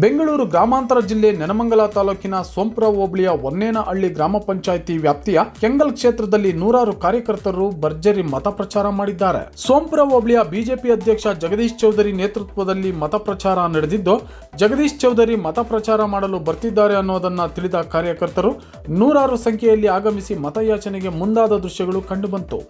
ಬೆಂಗಳೂರು ಗ್ರಾಮಾಂತರ ಜಿಲ್ಲೆ ನೆನಮಂಗಲ ತಾಲೂಕಿನ ಸೋಂಪುರ ಹೋಬಳಿಯ ಹೊನ್ನೇನಹಳ್ಳಿ ಗ್ರಾಮ ಪಂಚಾಯಿತಿ ವ್ಯಾಪ್ತಿಯ ಕೆಂಗಲ್ ಕ್ಷೇತ್ರದಲ್ಲಿ ನೂರಾರು ಕಾರ್ಯಕರ್ತರು ಭರ್ಜರಿ ಮತ ಪ್ರಚಾರ ಮಾಡಿದ್ದಾರೆ. ಸೋಂಪುರ ಹೋಬಳಿಯ ಬಿಜೆಪಿ ಅಧ್ಯಕ್ಷ ಜಗದೀಶ್ ಚೌಧರಿ ನೇತೃತ್ವದಲ್ಲಿ ಮತ ಪ್ರಚಾರ ನಡೆದಿದ್ದು, ಜಗದೀಶ್ ಚೌಧರಿ ಮತ ಪ್ರಚಾರ ಮಾಡಲು ಬರ್ತಿದ್ದಾರೆ ಅನ್ನೋದನ್ನ ತಿಳಿದ ಕಾರ್ಯಕರ್ತರು ನೂರಾರು ಸಂಖ್ಯೆಯಲ್ಲಿ ಆಗಮಿಸಿ ಮತಯಾಚನೆಗೆ ಮುಂದಾದ ದೃಶ್ಯಗಳು ಕಂಡುಬಂತು.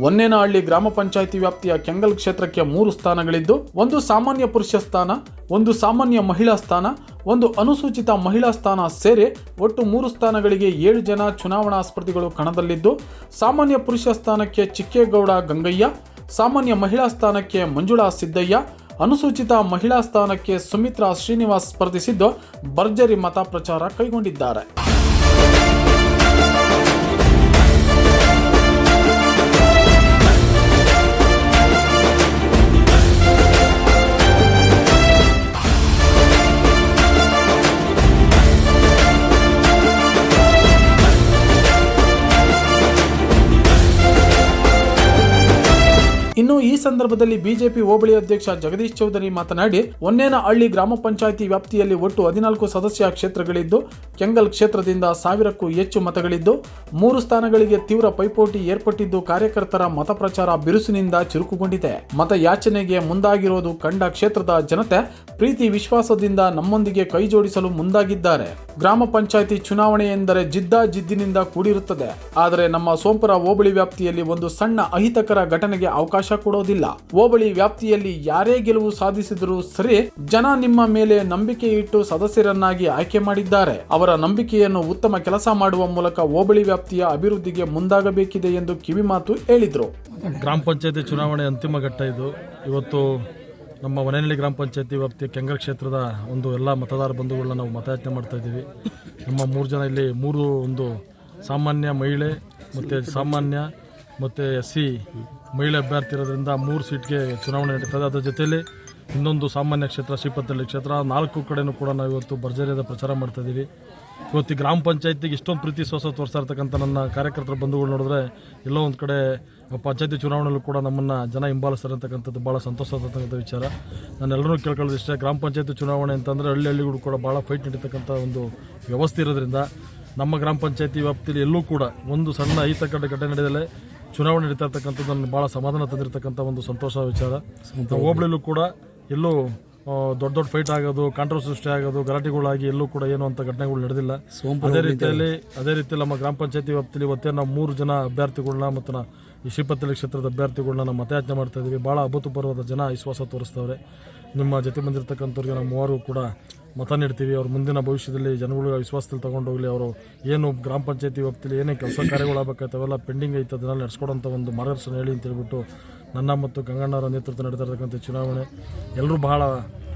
ಹೊನ್ನೇನಹಳ್ಳಿ ಗ್ರಾಮ ಪಂಚಾಯಿತಿ ವ್ಯಾಪ್ತಿಯ ಕೆಂಗಲ್ ಕ್ಷೇತ್ರಕ್ಕೆ 3 ಸ್ಥಾನಗಳಿದ್ದು, ಒಂದು ಸಾಮಾನ್ಯ ಪುರುಷ ಸ್ಥಾನ, ಒಂದು ಸಾಮಾನ್ಯ ಮಹಿಳಾ ಸ್ಥಾನ, ಒಂದು ಅನುಸೂಚಿತ ಮಹಿಳಾ ಸ್ಥಾನ ಸೇರಿ ಒಟ್ಟು 3 ಸ್ಥಾನಗಳಿಗೆ 7 ಜನ ಚುನಾವಣಾ ಸ್ಪರ್ಧಿಗಳು ಕಣದಲ್ಲಿದ್ದು, ಸಾಮಾನ್ಯ ಪುರುಷ ಸ್ಥಾನಕ್ಕೆ ಚಿಕ್ಕೇಗೌಡ ಗಂಗಯ್ಯ, ಸಾಮಾನ್ಯ ಮಹಿಳಾ ಸ್ಥಾನಕ್ಕೆ ಮಂಜುಳಾ ಸಿದ್ದಯ್ಯ, ಅನುಸೂಚಿತ ಮಹಿಳಾ ಸ್ಥಾನಕ್ಕೆ ಸುಮಿತ್ರಾ ಶ್ರೀನಿವಾಸ್ ಸ್ಪರ್ಧಿಸಿದ್ದು ಭರ್ಜರಿ ಮತ ಪ್ರಚಾರ ಕೈಗೊಂಡಿದ್ದಾರೆ. ಇನ್ನು ಈ ಸಂದರ್ಭದಲ್ಲಿ ಬಿಜೆಪಿ ಹೋಬಳಿ ಅಧ್ಯಕ್ಷ ಜಗದೀಶ್ ಚೌಧರಿ ಮಾತನಾಡಿ, ಹೊನ್ನೇನಹಳ್ಳಿ ಗ್ರಾಮ ಪಂಚಾಯಿತಿ ವ್ಯಾಪ್ತಿಯಲ್ಲಿ ಒಟ್ಟು 14 ಸದಸ್ಯ ಕ್ಷೇತ್ರಗಳಿದ್ದು, ಕೆಂಗಲ್ ಕ್ಷೇತ್ರದಿಂದ 1000ಕ್ಕೂ ಹೆಚ್ಚು ಮತಗಳಿದ್ದು, 3 ಸ್ಥಾನಗಳಿಗೆ ತೀವ್ರ ಪೈಪೋಟಿ ಏರ್ಪಟ್ಟಿದ್ದು, ಕಾರ್ಯಕರ್ತರ ಮತ ಪ್ರಚಾರ ಬಿರುಸಿನಿಂದ ಚುರುಕುಗೊಂಡಿದೆ. ಮತ ಯಾಚನೆಗೆ ಮುಂದಾಗಿರೋದು ಕಂಡ ಕ್ಷೇತ್ರದ ಜನತೆ ಪ್ರೀತಿ ವಿಶ್ವಾಸದಿಂದ ನಮ್ಮೊಂದಿಗೆ ಕೈ ಜೋಡಿಸಲು ಮುಂದಾಗಿದ್ದಾರೆ. ಗ್ರಾಮ ಪಂಚಾಯಿತಿ ಚುನಾವಣೆ ಎಂದರೆ ಜಿದ್ದಿನಿಂದ ಕೂಡಿರುತ್ತದೆ. ಆದರೆ ನಮ್ಮ ಸೋಂಪುರ ಹೋಬಳಿ ವ್ಯಾಪ್ತಿಯಲ್ಲಿ ಒಂದು ಸಣ್ಣ ಅಹಿತಕರ ಘಟನೆಗೆ ಅವಕಾಶ ಕೊಡೋದಿಲ್ಲ. ಹೋಬಳಿ ವ್ಯಾಪ್ತಿಯಲ್ಲಿ ಯಾರೇ ಗೆಲುವು ಸಾಧಿಸಿದರೂ ಸರಿ, ಜನ ನಿಮ್ಮ ಮೇಲೆ ನಂಬಿಕೆ ಇಟ್ಟು ಸದಸ್ಯರನ್ನಾಗಿ ಆಯ್ಕೆ ಮಾಡಿದ್ದಾರೆ. ಅವರ ನಂಬಿಕೆಯನ್ನು ಉತ್ತಮ ಕೆಲಸ ಮಾಡುವ ಮೂಲಕ ಹೋಬಳಿ ವ್ಯಾಪ್ತಿಯ ಅಭಿವೃದ್ಧಿಗೆ ಮುಂದಾಗಬೇಕಿದೆ ಎಂದು ಕಿವಿಮಾತು ಹೇಳಿದರು. ಗ್ರಾಮ ಪಂಚಾಯತಿ ಚುನಾವಣೆ ಅಂತಿಮ ಘಟ್ಟ ಇದು. ಇವತ್ತು ನಮ್ಮ ಹೊನ್ನೇನಹಳ್ಳಿ ಗ್ರಾಮ ಪಂಚಾಯತಿ ವ್ಯಾಪ್ತಿಯ ಕೆಂಗಲ್ ಕ್ಷೇತ್ರದ ಎಲ್ಲ ಮತದಾರ ಬಂಧುಗಳನ್ನ ನಾವು ಮತಯಾಚನೆ ಮಾಡ್ತಾ ಇದ್ದೀವಿ. ನಮ್ಮ 3 ಜನ ಇಲ್ಲಿ 3 ಒಂದು ಸಾಮಾನ್ಯ ಮಹಿಳೆ ಮತ್ತು ಸಾಮಾನ್ಯ ಮತ್ತು SC ಮಹಿಳೆ ಅಭ್ಯರ್ಥಿ ಇರೋದ್ರಿಂದ 3 ಸೀಟ್ಗೆ ಚುನಾವಣೆ ನಡೀತದೆ. ಅದರ ಜೊತೆಯಲ್ಲಿ ಇನ್ನೊಂದು ಸಾಮಾನ್ಯ ಕ್ಷೇತ್ರ ಶ್ರೀಪತ್ತಹಳ್ಳಿ ಕ್ಷೇತ್ರ, 4 ಕಡೆನೂ ಕೂಡ ನಾವು ಇವತ್ತು ಭರ್ಜರಿಯಾದ ಪ್ರಚಾರ ಮಾಡ್ತಾ ಇದ್ದೀವಿ. ಇವತ್ತು ಗ್ರಾಮ ಪಂಚಾಯತಿಗೆ ಇಷ್ಟೊಂದು ಪ್ರೀತಿ ವಿಶ್ವಾಸ ತೋರಿಸ್ತಾ ಇರ್ತಕ್ಕಂಥ ನನ್ನ ಕಾರ್ಯಕರ್ತರ ಬಂಧುಗಳು ನೋಡಿದ್ರೆ ಎಲ್ಲೋ ಒಂದು ಕಡೆ ಪಂಚಾಯತಿ ಚುನಾವಣೆಯಲ್ಲೂ ಕೂಡ ನಮ್ಮನ್ನು ಜನ ಹಿಂಬಾಲಿಸ್ತಾರೆ ಅಂತಕ್ಕಂಥದ್ದು ಭಾಳ ಸಂತೋಷ ಆಗ್ತಕ್ಕಂಥ ವಿಚಾರ. ನಾನೆಲ್ಲರೂ ಕೇಳ್ಕೊಳ್ಳೋದು ಇಷ್ಟೇ, ಗ್ರಾಮ ಪಂಚಾಯತಿ ಚುನಾವಣೆ ಅಂತಂದರೆ ಹಳ್ಳಿಗಳು ಕೂಡ ಭಾಳ ಫೈಟ್ ನಡೀತಕ್ಕಂಥ ಒಂದು ವ್ಯವಸ್ಥೆ ಇರೋದ್ರಿಂದ ನಮ್ಮ ಗ್ರಾಮ ಪಂಚಾಯತಿ ವ್ಯಾಪ್ತಿಯಲ್ಲಿ ಎಲ್ಲೂ ಕೂಡ ಒಂದು ಸಣ್ಣ ಅಹಿತಕರ ಘಟನೆ ನಡೆದಲೇ ಚುನಾವಣೆ ನಡೀತಾ ಇರ್ತಕ್ಕಂಥದ್ದು ನನ್ನ ಭಾಳ ಸಮಾಧಾನ ತಂದಿರತಕ್ಕಂಥ ಒಂದು ಸಂತೋಷ ವಿಚಾರ. ಹೋಬಳಿಲೂ ಕೂಡ ಎಲ್ಲೂ ದೊಡ್ಡ ಫೈಟ್ ಆಗೋದು, ಕಾಂಟ್ರವರ್ಸಿ ಸೃಷ್ಟಿ ಆಗೋದು, ಗಲಾಟೆಗಳಾಗಿ ಎಲ್ಲೂ ಕೂಡ ಏನು ಅಂತ ಘಟನೆಗಳು ನಡೆದಿಲ್ಲ. ಅದೇ ರೀತಿಯಲ್ಲಿ ನಮ್ಮ ಗ್ರಾಮ ಪಂಚಾಯತಿ ವ್ಯಾಪ್ತಿಯಲ್ಲಿ ಇವತ್ತೇ ನಾವು 3 ಜನ ಅಭ್ಯರ್ಥಿಗಳನ್ನ ಮತ್ತು ಈ ಶ್ರೀಪತ್ತಹಳ್ಳಿ ಕ್ಷೇತ್ರದ ಅಭ್ಯರ್ಥಿಗಳನ್ನ ನಾವು ಮತಯಾಚನೆ ಮಾಡ್ತಾ ಇದ್ದೀವಿ. ಭಾಳ ಅಭೂತಪೂರ್ವದ ಜನ ವಿಶ್ವಾಸ ತೋರಿಸ್ತವ್ರೆ. ನಿಮ್ಮ ಜೊತೆ ಬಂದಿರತಕ್ಕಂಥವ್ರಿಗೆ ನಾವು 3 ಕೂಡ ಮತ ನೀಡ್ತೀವಿ. ಅವ್ರ ಮುಂದಿನ ಭವಿಷ್ಯದಲ್ಲಿ ಜನಗಳಿಗೆ ವಿಶ್ವಾಸದಲ್ಲಿ ತಗೊಂಡೋಗ್ಲಿ. ಅವರು ಏನು ಗ್ರಾಮ ಪಂಚಾಯತಿ ವ್ಯಾಪ್ತಿಯಲ್ಲಿ ಏನೇ ಕೆಲಸ ಕಾರ್ಯಗಳಾಗಬೇಕಾಯ್ತು ಅವೆಲ್ಲ ಪೆಂಡಿಂಗ್ ಐತೆ, ಅದನ್ನೆಲ್ಲ ನಡೆಸ್ಕೊಡೋಂಥ ಒಂದು ಮಾರ್ಗದರ್ಶನ ಹೇಳಿ ಅಂತ ಹೇಳ್ಬಿಟ್ಟು ನನ್ನ ಮತ್ತು ಗಂಗಣ್ಣವರ ನೇತೃತ್ವ ನಡೀತಾ ಇರತಕ್ಕಂಥ ಚುನಾವಣೆ ಎಲ್ಲರೂ ಬಹಳ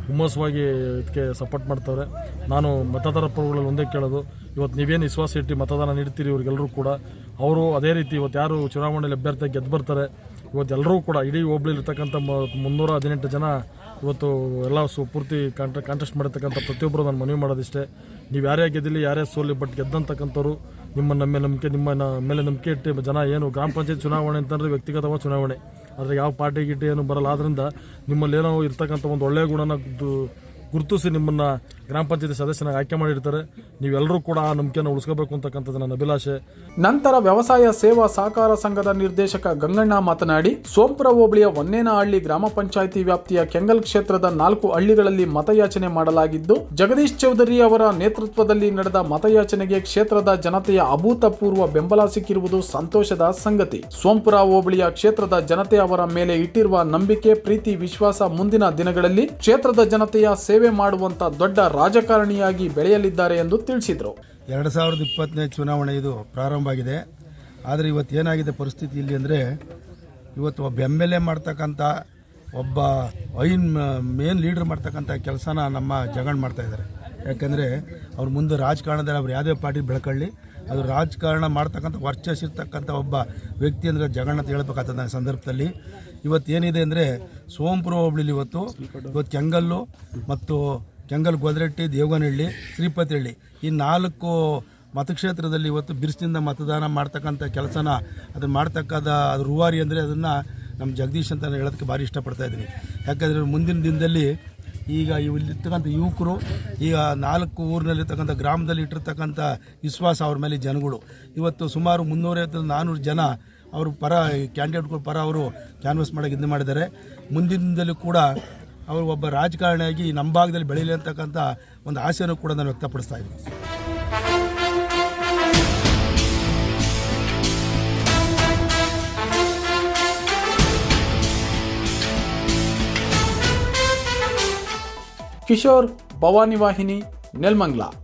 ಹುಮ್ಮಸ್ವಾಗಿ ಇದಕ್ಕೆ ಸಪೋರ್ಟ್ ಮಾಡ್ತವ್ರೆ. ನಾನು ಮತದಾರ ಪರಗಳಲ್ಲಿ ಒಂದೇ ಕೇಳೋದು, ಇವತ್ತು ನೀವೇನು ವಿಶ್ವಾಸ ಇಟ್ಟು ಮತದಾನ ನೀಡ್ತೀರಿ ಇವ್ರಿಗೆಲ್ಲರೂ ಕೂಡ ಅವರು ಅದೇ ರೀತಿ ಇವತ್ತು ಯಾರು ಚುನಾವಣೆಯಲ್ಲಿ ಅಭ್ಯರ್ಥಿ ಗೆದ್ದು ಬರ್ತಾರೆ, ಇವತ್ತು ಎಲ್ಲರೂ ಕೂಡ ಇಡೀ ಹೋಬಳಿಲಿರ್ತಕ್ಕಂಥ 318 ಜನ ಇವತ್ತು ಎಲ್ಲ ಪೂರ್ತಿ ಕಾಂಟೆಸ್ಟ್ ಮಾಡಿರ್ತಕ್ಕಂಥ ಪ್ರತಿಯೊಬ್ಬರು ನಾನು ಮನವಿ ಮಾಡೋದಿಷ್ಟೇ, ನೀವು ಯಾರೇ ಗೆದ್ದಿಲ್ಲ ಯಾರೇ ಸೋಲಿ, ಬಟ್ ಗೆದ್ದಂತಕ್ಕಂಥವ್ರು ನಿಮ್ಮ ಮೇಲೆ ನಂಬಿಕೆ ಇಟ್ಟು ಜನ ಏನು ಗ್ರಾಮ ಪಂಚಾಯತ್ ಚುನಾವಣೆ ಅಂತಂದರೆ ವ್ಯಕ್ತಿಗತವಾದ ಚುನಾವಣೆ, ಆದರೆ ಯಾವ ಪಾರ್ಟಿ ಗಿಟ್ಟಿ ಏನು ಬರಲ್ಲ. ಆದ್ದರಿಂದ ನಿಮ್ಮಲ್ಲಿ ಏನೋ ಇರ್ತಕ್ಕಂಥ ಒಂದು ಒಳ್ಳೆಯ ಗುಣನ ಗುರುತಿಸಿ ನಿಮ್ಮನ್ನು ಗ್ರಾಮ ಪಂಚಾಯತಿ ಸದಸ್ಯನಾಗಿ ಆಯ್ಕೆ ಮಾಡಿರ್ತಾರೆ. ನೀವೆಲ್ಲರೂ ಕೂಡ ಆ ನಂಬಿಕೆಯನ್ನು ಉಳಿಸ್ಕೋಬೇಕು ಅಂತಕ್ಕಂಥದ್ದು ನನ್ನ ಅಭಿಲಾಷೆ. ನಂತರ ವ್ಯವಸಾಯ ಸೇವಾ ಸಹಕಾರ ಸಂಘದ ನಿರ್ದೇಶಕ ಗಂಗಣ್ಣ ಮಾತನಾಡಿ, ಸೋಂಪುರ ಹೋಬಳಿಯ ಹೊನ್ನೇನಹಳ್ಳಿ ಗ್ರಾಮ ಪಂಚಾಯಿತಿ ವ್ಯಾಪ್ತಿಯ ಕೆಂಗಲ್ ಕ್ಷೇತ್ರದ 4 ಹಳ್ಳಿಗಳಲ್ಲಿ ಮತಯಾಚನೆ ಮಾಡಲಾಗಿದ್ದು, ಜಗದೀಶ್ ಚೌಧರಿ ಅವರ ನೇತೃತ್ವದಲ್ಲಿ ನಡೆದ ಮತಯಾಚನೆಗೆ ಕ್ಷೇತ್ರದ ಜನತೆಯ ಅಭೂತಪೂರ್ವ ಬೆಂಬಲ ಸಿಕ್ಕಿರುವುದು ಸಂತೋಷದ ಸಂಗತಿ. ಸೋಂಪುರ ಹೋಬಳಿಯ ಕ್ಷೇತ್ರದ ಜನತೆ ಅವರ ಮೇಲೆ ಇಟ್ಟಿರುವ ನಂಬಿಕೆ, ಪ್ರೀತಿ, ವಿಶ್ವಾಸ ಮುಂದಿನ ದಿನಗಳಲ್ಲಿ ಕ್ಷೇತ್ರದ ಜನತೆಯ ಸೇವೆ ಮಾಡುವಂತ ದೊಡ್ಡ ರಾಜಕಾರಣಿಯಾಗಿ ಬೆಳೆಯಲಿದ್ದಾರೆ ಎಂದು ತಿಳಿಸಿದರು. 2020ನೇ ಚುನಾವಣೆ ಇದು ಪ್ರಾರಂಭ ಆಗಿದೆ. ಆದರೆ ಇವತ್ತು ಏನಾಗಿದೆ ಪರಿಸ್ಥಿತಿ ಇಲ್ಲಿ ಅಂದರೆ, ಇವತ್ತು ಒಬ್ಬ MLA ಮಾಡ್ತಕ್ಕಂಥ ಒಬ್ಬ ಮೇನ್ ಲೀಡರ್ ಮಾಡ್ತಕ್ಕಂಥ ಕೆಲಸನ ನಮ್ಮ ಜಗನ್ ಮಾಡ್ತಾ ಇದ್ದಾರೆ. ಯಾಕೆಂದರೆ ಅವ್ರ ಮುಂದೆ ರಾಜಕಾರಣದಲ್ಲಿ ಅವ್ರು ಯಾವುದೇ ಪಾರ್ಟಿ ಬೆಳ್ಕೊಳ್ಳಿ, ಅದು ರಾಜಕಾರಣ ಮಾಡ್ತಕ್ಕಂಥ ವರ್ಚಸ್ಸಿರ್ತಕ್ಕಂಥ ಒಬ್ಬ ವ್ಯಕ್ತಿ ಅಂದರೆ ಜಗಣ್ಣ ಅಂತ ಹೇಳ್ಬೇಕಾಗ್ತದೆ ಆ ಸಂದರ್ಭದಲ್ಲಿ. ಇವತ್ತೇನಿದೆ ಅಂದರೆ ಸೋಂಪುರ ಹೋಬಳಿಲಿ ಇವತ್ತು ಕೆಂಗಲ್ಲು ಮತ್ತು ಕೆಂಗಲ್ ಗೊದರಟ್ಟಿ, ದೇವಗನಹಳ್ಳಿ, ಶ್ರೀಪತಿಹಳ್ಳಿ ಈ 4 ಮತಕ್ಷೇತ್ರದಲ್ಲಿ ಇವತ್ತು ಬಿರುಸಿನಿಂದ ಮತದಾನ ಮಾಡ್ತಕ್ಕಂಥ ಕೆಲಸನ ಅದನ್ನು ಮಾಡ್ತಕ್ಕಂಥ ಅದು ರೂವಾರಿ ಅಂದರೆ ಅದನ್ನು ನಮ್ಮ ಜಗದೀಶ್ ಅಂತ ಹೇಳೋದಕ್ಕೆ ಭಾರಿ ಇಷ್ಟಪಡ್ತಾ ಇದ್ದೀನಿ. ಯಾಕಂದರೆ ಮುಂದಿನ ದಿನದಲ್ಲಿ ಈಗ ಇಲ್ಲಿರ್ತಕ್ಕಂಥ ಯುವಕರು ಈಗ 4 ಊರಿನಲ್ಲಿರ್ತಕ್ಕಂಥ ಗ್ರಾಮದಲ್ಲಿ ಇಟ್ಟಿರ್ತಕ್ಕಂಥ ವಿಶ್ವಾಸ ಅವ್ರ ಮೇಲೆ ಜನಗಳು ಇವತ್ತು ಸುಮಾರು 350-400 ಜನ ಅವರು ಪರ ಕ್ಯಾಂಡಿಡೇಟ್ಗಳು ಪರ ಅವರು ಕ್ಯಾನ್ವಸ್ ಮಾಡೋಕ್ಕೆ ಇದು ಮಾಡಿದ್ದಾರೆ. ಮುಂದಿನ ದಿನದಲ್ಲಿ ಕೂಡ ಅವರು ಒಬ್ಬ ರಾಜಕಾರಣಿಯಾಗಿ ನಮ್ಮ ಭಾಗದಲ್ಲಿ ಬೆಳೀಲಿ ಅಂತಕ್ಕಂಥ ಒಂದು ಆಸೆಯನ್ನು ಕೂಡ ನಾನು ವ್ಯಕ್ತಪಡಿಸ್ತಾ ಇದ್ದೀನಿ. ಕಿಶೋರ್, ಭವಾನಿ ವಾಹಿನಿ, ನೆಲಮಂಗಲ.